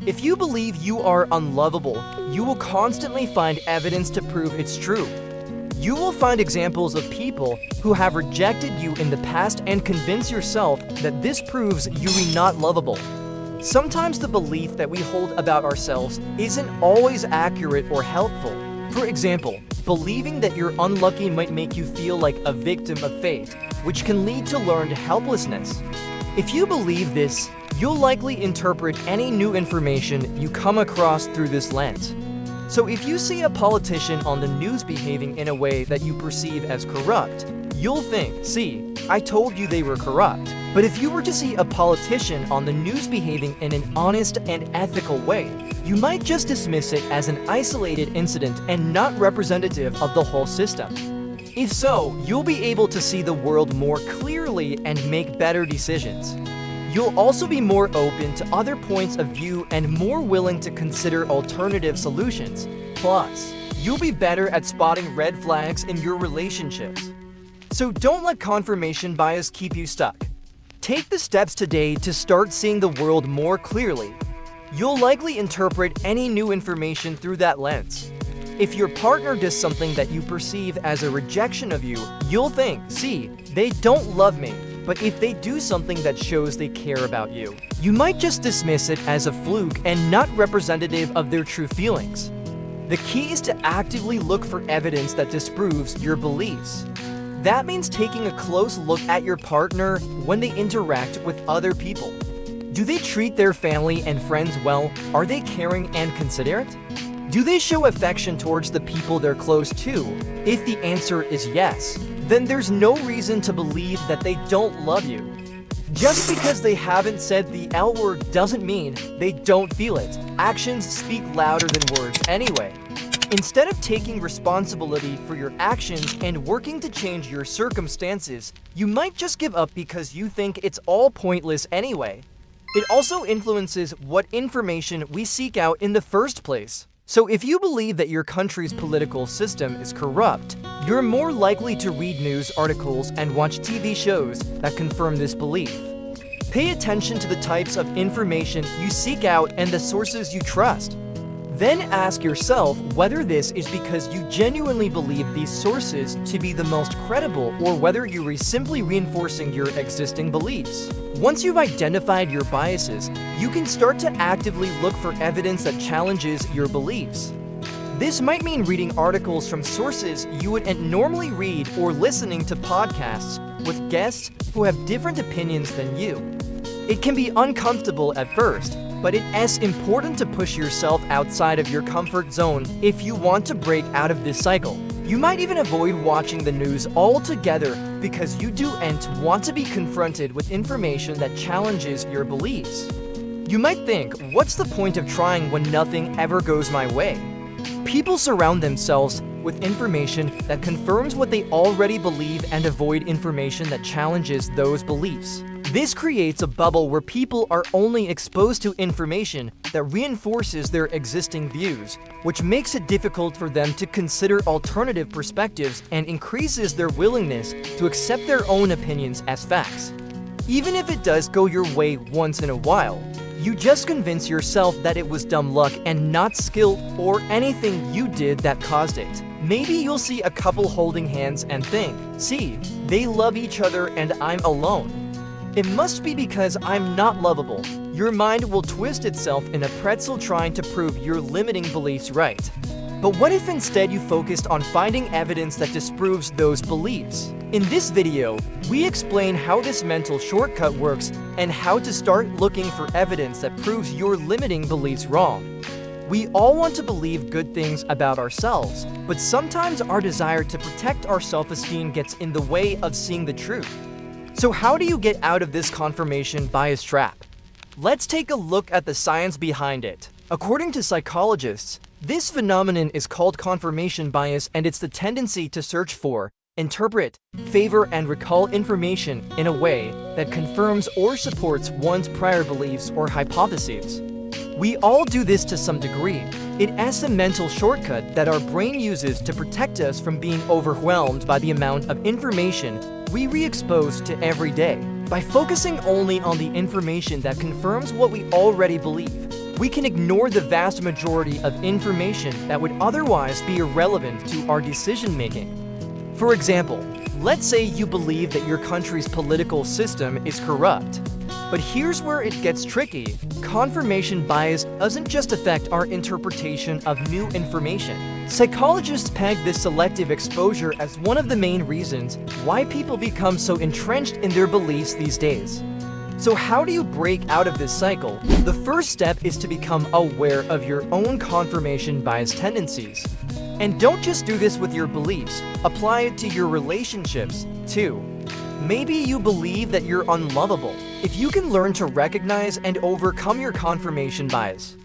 If you believe you are unlovable, you will constantly find evidence to prove it's true. You will find examples of people who have rejected you in the past and convince yourself that this proves you are not lovable. Sometimes the belief that we hold about ourselves isn't always accurate or helpful. For example, believing that you're unlucky might make you feel like a victim of fate, which can lead to learned helplessness. If you believe this, you'll likely interpret any new information you come across through this lens. So if you see a politician on the news behaving in a way that you perceive as corrupt, you'll think, "See, I told you they were corrupt." But if you were to see a politician on the news behaving in an honest and ethical way, you might just dismiss it as an isolated incident and not representative of the whole system. If so, you'll be able to see the world more clearly and make better decisions. You'll also be more open to other points of view and more willing to consider alternative solutions. Plus, you'll be better at spotting red flags in your relationships. So don't let confirmation bias keep you stuck. Take the steps today to start seeing the world more clearly. You'll likely interpret any new information through that lens. If your partner does something that you perceive as a rejection of you, you'll think, "See, they don't love me." But if they do something that shows they care about you, you might just dismiss it as a fluke and not representative of their true feelings. The key is to actively look for evidence that disproves your beliefs. That means taking a close look at your partner when they interact with other people. Do they treat their family and friends well? Are they caring and considerate? Do they show affection towards the people they're close to? If the answer is yes, then there's no reason to believe that they don't love you. Just because they haven't said the L word doesn't mean they don't feel it. Actions speak louder than words anyway. Instead of taking responsibility for your actions and working to change your circumstances, you might just give up because you think it's all pointless anyway. It also influences what information we seek out in the first place. So if you believe that your country's political system is corrupt, you're more likely to read news articles and watch TV shows that confirm this belief. Pay attention to the types of information you seek out and the sources you trust. Then ask yourself whether this is because you genuinely believe these sources to be the most credible or whether you are simply reinforcing your existing beliefs. Once you've identified your biases, you can start to actively look for evidence that challenges your beliefs. This might mean reading articles from sources you wouldn't normally read or listening to podcasts with guests who have different opinions than you. It can be uncomfortable at first, but it's important to push yourself outside of your comfort zone if you want to break out of this cycle. You might even avoid watching the news altogether because you don't want to be confronted with information that challenges your beliefs. You might think, what's the point of trying when nothing ever goes my way? People surround themselves with information that confirms what they already believe and avoid information that challenges those beliefs. This creates a bubble where people are only exposed to information that reinforces their existing views, which makes it difficult for them to consider alternative perspectives and increases their willingness to accept their own opinions as facts. Even if it does go your way once in a while, you just convince yourself that it was dumb luck and not skill or anything you did that caused it. Maybe you'll see a couple holding hands and think, "See, they love each other and I'm alone. It must be because I'm not lovable." Your mind will twist itself in a pretzel trying to prove your limiting beliefs right. But what if instead you focused on finding evidence that disproves those beliefs? In this video, we explain how this mental shortcut works and how to start looking for evidence that proves your limiting beliefs wrong. We all want to believe good things about ourselves, but sometimes our desire to protect our self-esteem gets in the way of seeing the truth. So how do you get out of this confirmation bias trap? Let's take a look at the science behind it. According to psychologists, this phenomenon is called confirmation bias, and it's the tendency to search for, interpret, favor, and recall information in a way that confirms or supports one's prior beliefs or hypotheses. We all do this to some degree. It's a mental shortcut that our brain uses to protect us from being overwhelmed by the amount of information we re-expose to every day. By focusing only on the information that confirms what we already believe, we can ignore the vast majority of information that would otherwise be irrelevant to our decision-making. For example, let's say you believe that your country's political system is corrupt. But here's where it gets tricky. Confirmation bias doesn't just affect our interpretation of new information. Psychologists peg this selective exposure as one of the main reasons why people become so entrenched in their beliefs these days. So how do you break out of this cycle? The first step is to become aware of your own confirmation bias tendencies. And don't just do this with your beliefs, apply it to your relationships, too. Maybe you believe that you're unlovable. If you can learn to recognize and overcome your confirmation bias,